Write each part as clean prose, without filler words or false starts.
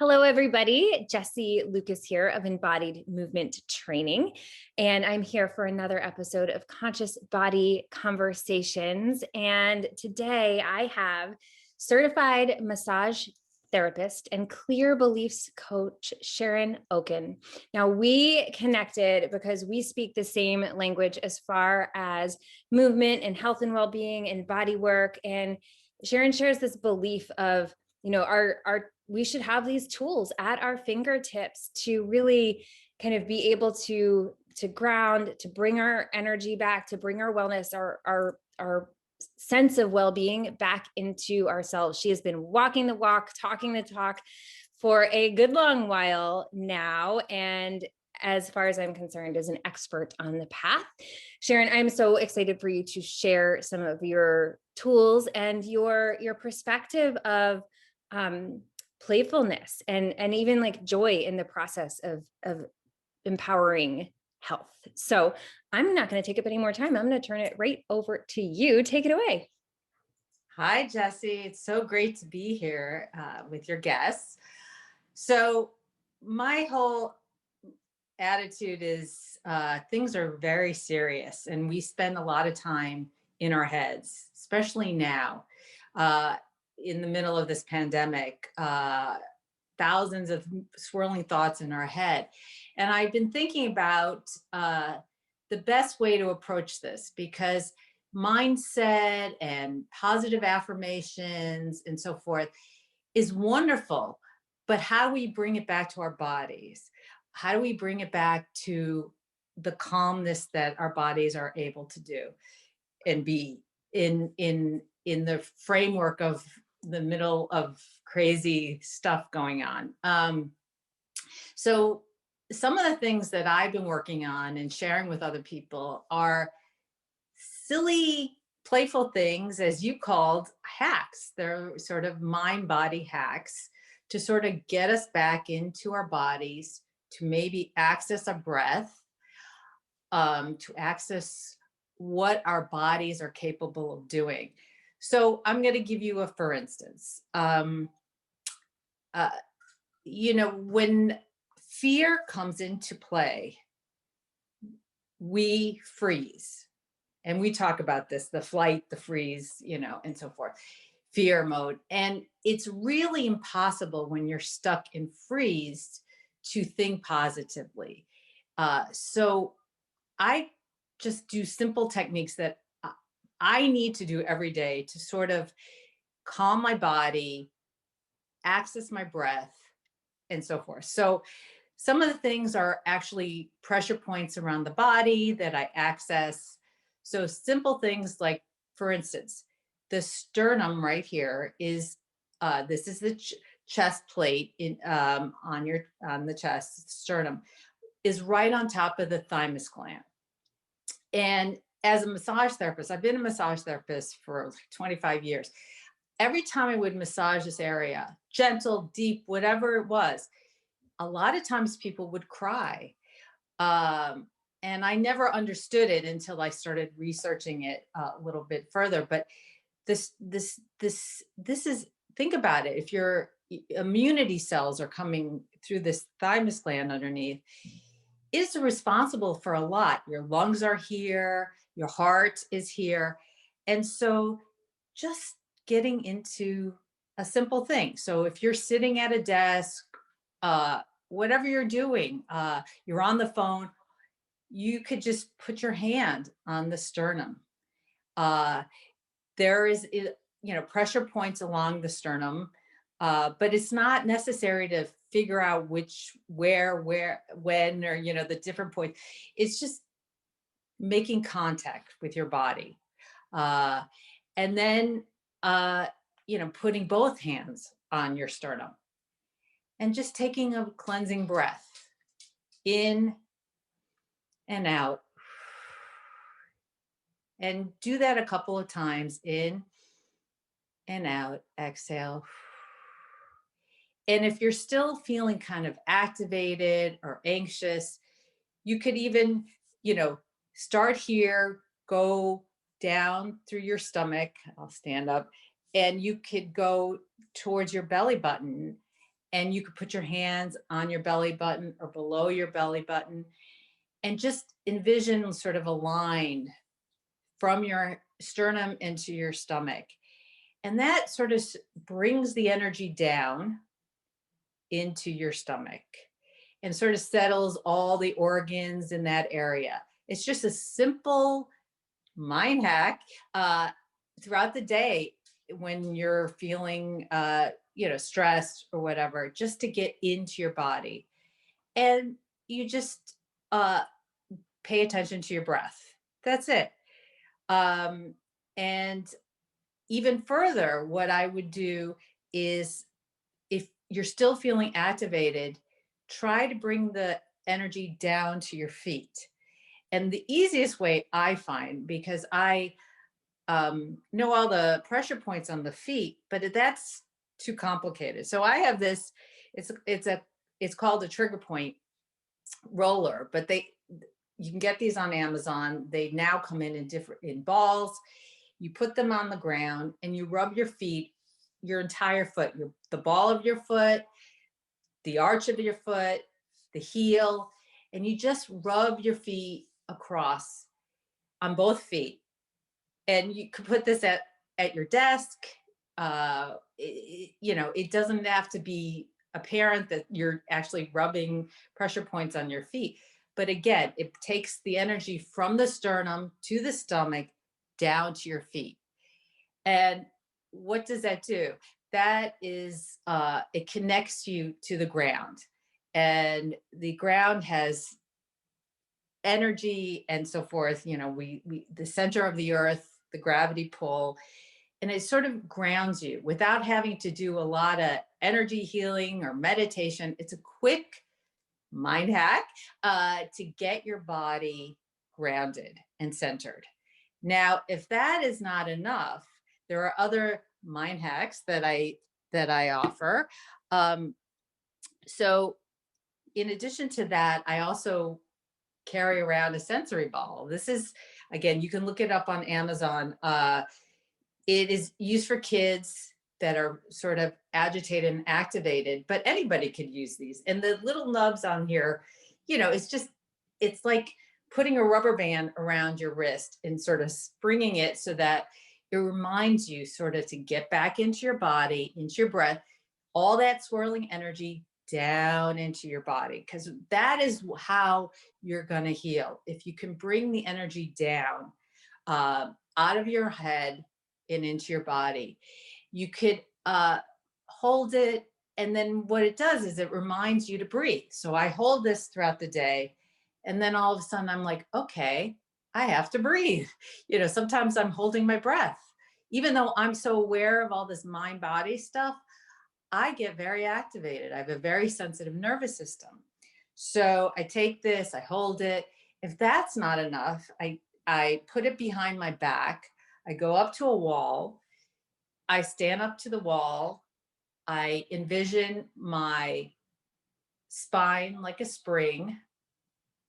Hello, everybody. Jesse Lucas here of Embodied Movement Training. And I'm here for another episode of Conscious Body Conversations. And today I have certified massage therapist and clear beliefs coach, Sharon Okun. Now, we connected because we speak the same language as far as movement and health and well-being and body work. And Sharon shares this belief of, our we should have these tools at our fingertips to really kind of be able to ground, to bring our energy back, to bring our wellness, our sense of well-being back into ourselves. She has been walking the walk, talking the talk for a good long while now, and as far as I'm concerned, is an expert on the path. Sharon, I'm so excited for you to share some of your tools and your perspective of playfulness and even like joy in the process of empowering health. So I'm not going to take up any more time. I'm going to turn it right over to you. Take it away. Hi, Jesse. It's so great to be here with your guests. So my whole attitude is things are very serious, and we spend a lot of time in our heads, especially now in the middle of this pandemic. Thousands of swirling thoughts in our head. And I've been thinking about the best way to approach this, because mindset and positive affirmations and so forth is wonderful. But how do we bring it back to our bodies? How do we bring it back to the calmness that our bodies are able to do and be in the framework of the middle of crazy stuff going on? So some of the things that I've been working on and sharing with other people are silly, playful things, as you called hacks. They're sort of mind-body hacks to sort of get us back into our bodies, to maybe access our breath, to access what our bodies are capable of doing. So I'm going to give you a for instance. When fear comes into play, we freeze. And we talk about this, the flight, the freeze, and so forth, fear mode. And it's really impossible when you're stuck in freeze to think positively. So I just do simple techniques that I need to do every day to sort of calm my body, access my breath, and so forth. So some of the things are actually pressure points around the body that I access. So simple things like, for instance, the sternum right here is, this is the chest plate on the chest. Sternum is right on top of the thymus gland. And as a massage therapist, I've been a massage therapist for 25 years. Every time I would massage this area, gentle, deep, whatever it was, a lot of times people would cry. And I never understood it until I started researching it a little bit further. But this is, think about it. If your immunity cells are coming through this thymus gland underneath, it's responsible for a lot. Your lungs are here, your heart is here. And so just getting into a simple thing. So if you're sitting at a desk, whatever you're doing, you're on the phone, you could just put your hand on the sternum. There is, pressure points along the sternum, but it's not necessary to figure out which, where, when, or, the different points. It's just making contact with your body. And then, putting both hands on your sternum and just taking a cleansing breath in and out. And do that a couple of times, in and out, exhale. And if you're still feeling kind of activated or anxious, you could even, start here, go down through your stomach. I'll stand up, and you could go towards your belly button And you could put your hands on your belly button or below your belly button and just envision sort of a line from your sternum into your stomach. And that sort of brings the energy down into your stomach and sort of settles all the organs in that area. It's just a simple mind hack throughout the day when you're feeling, stressed or whatever, just to get into your body. And you just uh, pay attention to your breath. That's it. And even further, what I would do is if you're still feeling activated, try to bring the energy down to your feet. And the easiest way I find, because I know all the pressure points on the feet, but that's too complicated. So I have this. It's called a trigger point roller, but you can get these on Amazon. They now come in balls. You put them on the ground and you rub your feet, your entire foot, the ball of your foot, the arch of your foot, the heel, and you just rub your feet across on both feet. And you could put this at your desk. It doesn't have to be apparent that you're actually rubbing pressure points on your feet. But again, it takes the energy from the sternum to the stomach down to your feet. And what does that do? That is, it connects you to the ground. And the ground has energy and so forth. The center of the earth, the gravity pull, and it sort of grounds you without having to do a lot of energy healing or meditation. It's a quick mind hack to get your body grounded and centered. Now, if that is not enough, there are other mind hacks that I offer. So in addition to that, I also carry around a sensory ball. This is, again, you can look it up on Amazon. It is used for kids that are sort of agitated and activated, but anybody could use these. And the little nubs on here, it's like putting a rubber band around your wrist and sort of springing it so that it reminds you sort of to get back into your body, into your breath, all that swirling energy down into your body, because that is how you're going to heal. If you can bring the energy down out of your head and into your body, you could hold it. And then what it does is it reminds you to breathe. So I hold this throughout the day. And then all of a sudden I'm like, okay, I have to breathe. Sometimes I'm holding my breath. Even though I'm so aware of all this mind body stuff, I get very activated. I have a very sensitive nervous system. So I take this, I hold it. If that's not enough, I put it behind my back. I go up to a wall. I stand up to the wall. I envision my spine like a spring,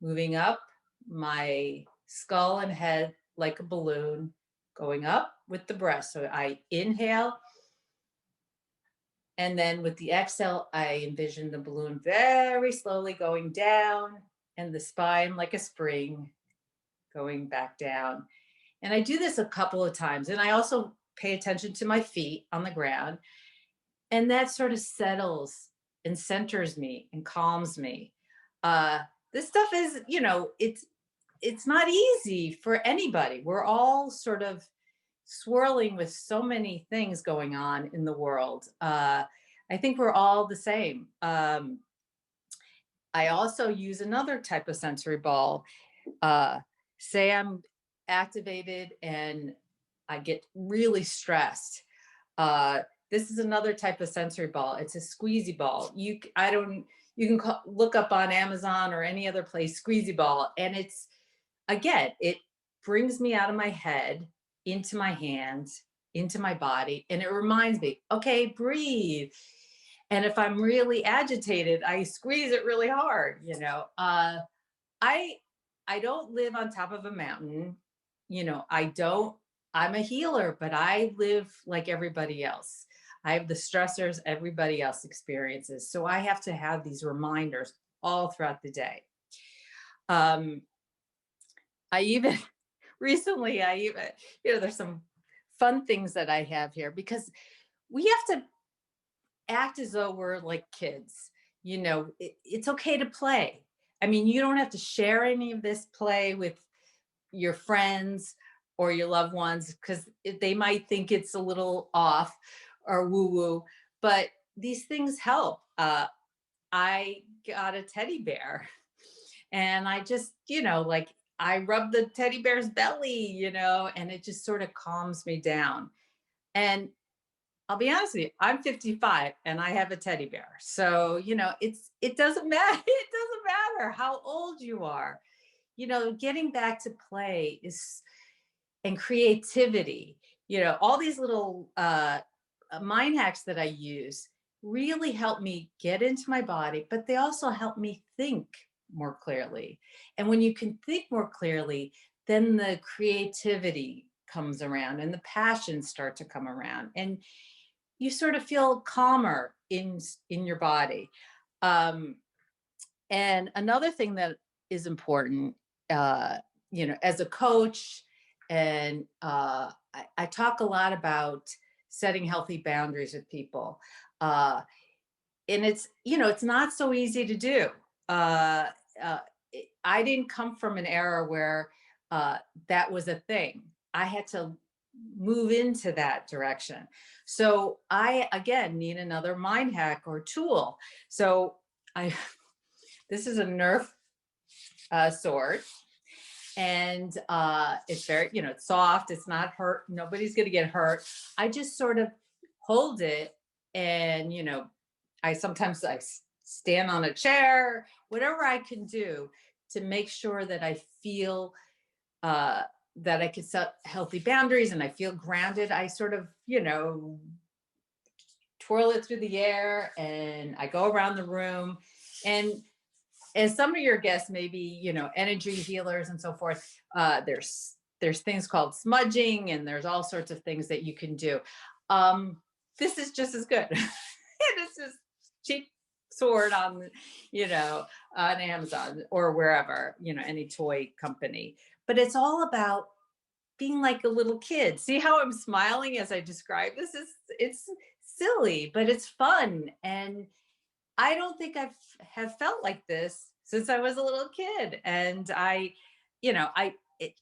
moving up, my skull and head like a balloon, going up with the breath. So I inhale. And then with the exhale, I envision the balloon very slowly going down and the spine like a spring going back down. And I do this a couple of times. And I also pay attention to my feet on the ground. And that sort of settles and centers me and calms me. This stuff is, it's not easy for anybody. We're all sort of swirling with so many things going on in the world. I think we're all the same. I also use another type of sensory ball. Say I'm activated and I get really stressed. This is another type of sensory ball. It's a squeezy ball. You can look up on Amazon or any other place, squeezy ball. And it brings me out of my head into my hands, into my body. And it reminds me, okay, breathe. And if I'm really agitated, I squeeze it really hard. I don't live on top of a mountain. I'm a healer, but I live like everybody else. I have the stressors everybody else experiences. So I have to have these reminders all throughout the day. Um, I even recently, there's some fun things that I have here because we have to act as though we're like kids. It's okay to play. I mean, you don't have to share any of this play with your friends or your loved ones because they might think it's a little off or woo woo, but these things help. I got a teddy bear and I just, like I rub the teddy bear's belly, and it just sort of calms me down. And I'll be honest with you, I'm 55 and I have a teddy bear. So, it doesn't matter. It doesn't matter how old you are. Getting back to play is and creativity, all these little mind hacks that I use really help me get into my body, but they also help me think more clearly. And when you can think more clearly, then the creativity comes around and the passions start to come around and you sort of feel calmer in your body. Um, and another thing that is important, uh, as a coach, and I talk a lot about setting healthy boundaries with people. Uh, and it's not so easy to do. Uh, uh, I didn't come from an era where that was a thing. I had to move into that direction. So I again need another mind hack or tool. So I this is a Nerf sword, and it's very, it's soft. It's not hurt. Nobody's gonna get hurt. I just sort of hold it, and I stand on a chair, whatever I can do to make sure that I feel uh, that I can set healthy boundaries and I feel grounded. I sort of, twirl it through the air and I go around the room. And as some of your guests, maybe, energy healers and so forth, there's things called smudging and there's all sorts of things that you can do. This is just as good. This is cheap sword on, on Amazon or wherever, any toy company. But it's all about being like a little kid. See how I'm smiling as I describe this? It's silly, but it's fun. And I don't think have felt like this since I was a little kid. And you know, I it,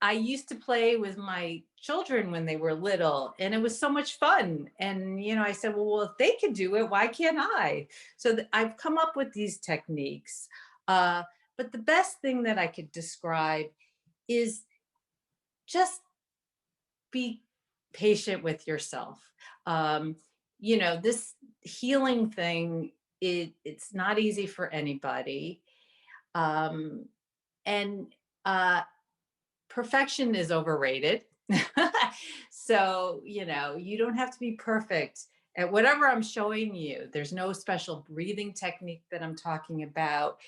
I used to play with my children when they were little, and it was so much fun. And I said, well, if they can do it, why can't I? So I've come up with these techniques. But the best thing that I could describe is just be patient with yourself. Um, this healing thing, it's not easy for anybody. Um, and Perfection is overrated. So, you don't have to be perfect at whatever I'm showing you. There's no special breathing technique that I'm talking about.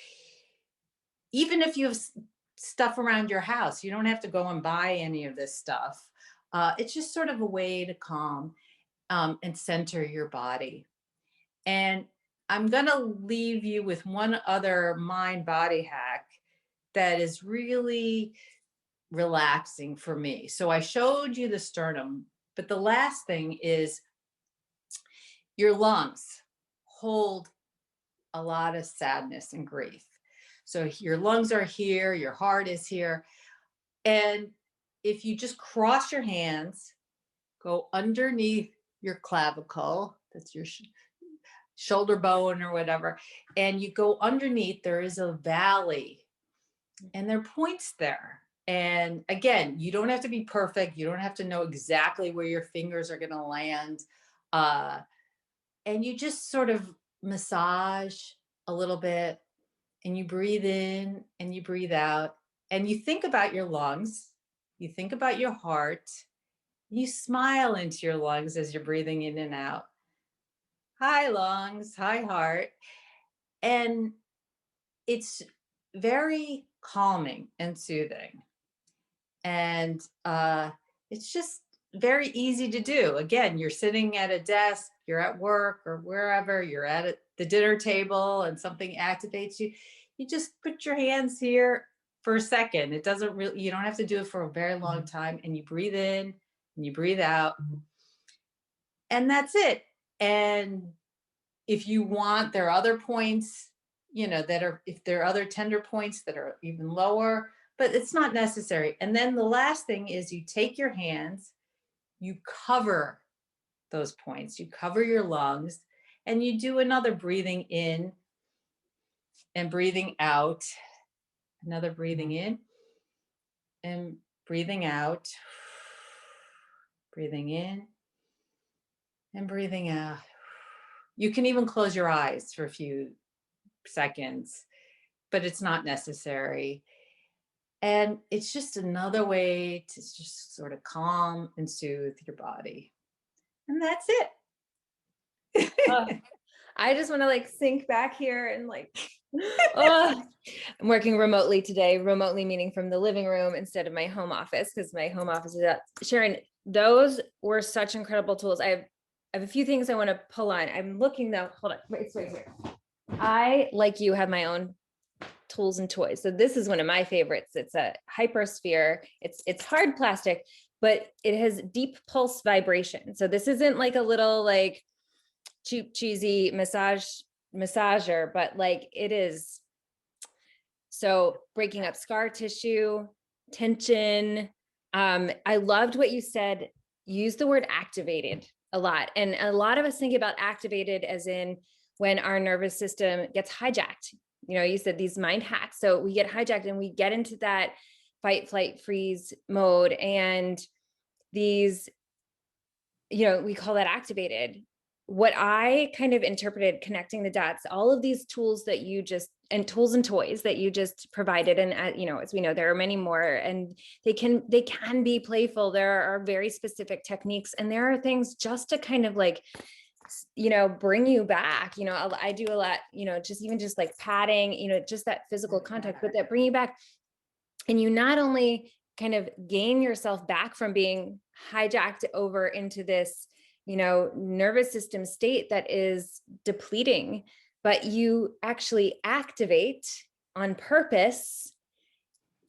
Even if you have stuff around your house, you don't have to go and buy any of this stuff. It's just sort of a way to calm and center your body. And I'm going to leave you with one other mind body hack that is really relaxing for me. So I showed you the sternum, but the last thing is your lungs hold a lot of sadness and grief. So your lungs are here, your heart is here. And if you just cross your hands, go underneath your clavicle, that's your shoulder bone or whatever, and you go underneath, there is a valley and there are points there. And again, you don't have to be perfect. You don't have to know exactly where your fingers are going to land. Uh, and you just sort of massage a little bit and you breathe in and you breathe out and you think about your lungs, you think about your heart, you smile into your lungs as you're breathing in and out. Hi, lungs. Hi, heart. And it's very calming and soothing. And it's just very easy to do. Again, you're sitting at a desk, you're at work or wherever, you're at the dinner table and something activates you. You just put your hands here for a second. It doesn't really, you don't have to do it for a very long time. And you breathe in and you breathe out, and that's it. And if you want, there are other points, that are, if there are other tender points that are even lower, but it's not necessary. And then the last thing is you take your hands, you cover those points, you cover your lungs, and you do another breathing in and breathing out, another breathing in and breathing out, breathing in and breathing out. You can even close your eyes for a few seconds, but it's not necessary. And it's just another way to just sort of calm and soothe your body. And that's Uh, it. I just want to like sink back here and like, oh, I'm working remotely today, remotely meaning from the living room instead of my home office, because my home office is at Sharon. Those were such incredible tools. I have a few things I want to pull on. I'm looking though. Hold on. Wait, it's right here. I, like you, have my own tools and toys. So this is one of my favorites. It's a hypersphere. It's hard plastic, but it has deep pulse vibration. So this isn't like a little like cheap, cheesy massager, but like it is. So breaking up scar tissue, tension. I loved what you said. Use the word activated a lot. And a lot of us think about activated as in when our nervous system gets hijacked. You said these mind hacks. So we get hijacked and we get into that fight, flight, freeze mode. And these, we call that activated. What I kind of interpreted, connecting the dots, all of these tools that you just, and tools and toys that you just provided. And as we know, there are many more, and they can be playful. There are very specific techniques, and there are things just to kind of like, bring you back. I do a lot, just like patting, just that physical contact, but that bring you back. And you not only kind of gain yourself back from being hijacked over into this, nervous system state that is depleting, but you actually activate on purpose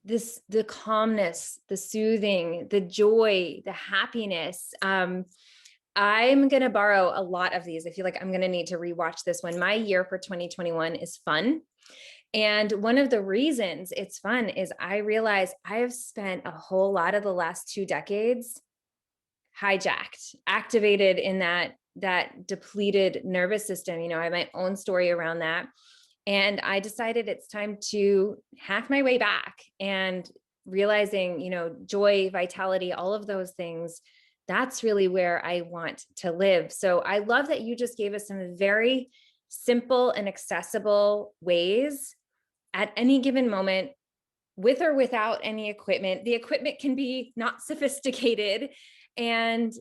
the calmness, the soothing, the joy, the happiness. I'm going to borrow a lot of these. I feel like I'm going to need to rewatch this one. My year for 2021 is fun. And one of the reasons it's fun is I realize I have spent a whole lot of the last 2 decades hijacked, activated in that depleted nervous system. I have my own story around that. And I decided it's time to hack my way back, and realizing, joy, vitality, all of those things, that's really where I want to live. So I love that you just gave us some very simple and accessible ways at any given moment, with or without any equipment. The equipment can be not sophisticated, and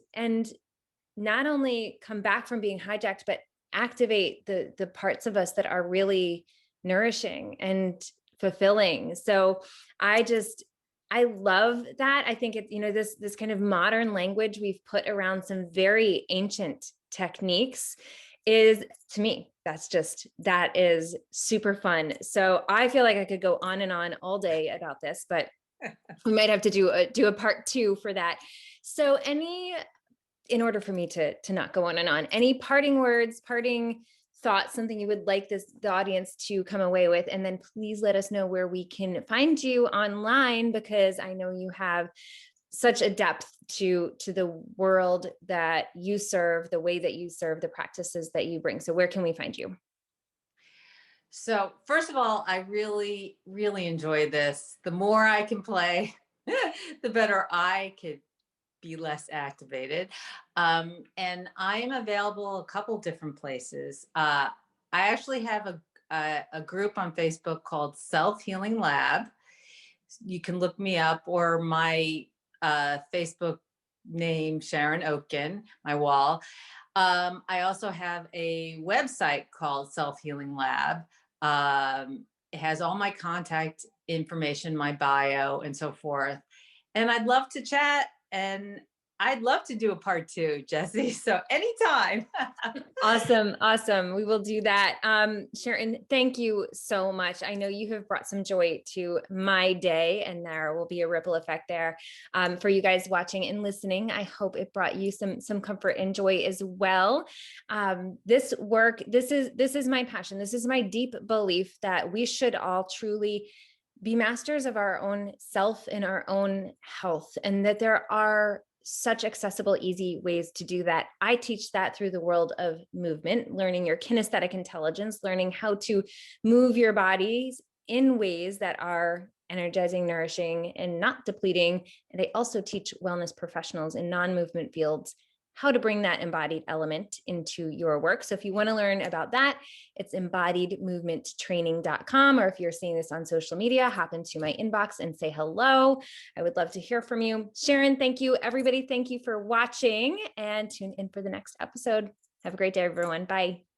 not only come back from being hijacked, but activate the parts of us that are really nourishing and fulfilling. So I love that. I think it's, this kind of modern language we've put around some very ancient techniques is, to me, that is super fun. So I feel like I could go on and on all day about this, but we might have to do a part 2 for that. So in order for me to not go on and on, any parting words, parting thoughts, something you would like the audience to come away with? And then please let us know where we can find you online, because I know you have such a depth to the world that you serve, the way that you serve, the practices that you bring. So where can we find you? So first of all, I really, really enjoy this. The more I can play, the better I could be less activated. And I am available a couple different places. I actually have a group on Facebook called Self Healing Lab. You can look me up, or my Facebook name, Sharon Okun, my wall. I also have a website called Self Healing Lab. It has all my contact information, my bio, and so forth. And I'd love to chat. And I'd love to do a part two, Jesse. So anytime. Awesome. Awesome. We will do that. Sharon, thank you so much. I know you have brought some joy to my day, and there will be a ripple effect there. For you guys watching and listening, I hope it brought you some comfort and joy as well. This work, this is my passion. This is my deep belief that we should all truly be masters of our own self and our own health, and that there are such accessible, easy ways to do that. I teach that through the world of movement, learning your kinesthetic intelligence, learning how to move your bodies in ways that are energizing, nourishing, and not depleting. And I also teach wellness professionals in non-movement fields how to bring that embodied element into your work. So if you want to learn about that, it's embodiedmovementtraining.com. Or if you're seeing this on social media, hop into my inbox and say hello. I would love to hear from you. Sharon, thank you. Everybody, thank you for watching, and tune in for the next episode. Have a great day, everyone. Bye.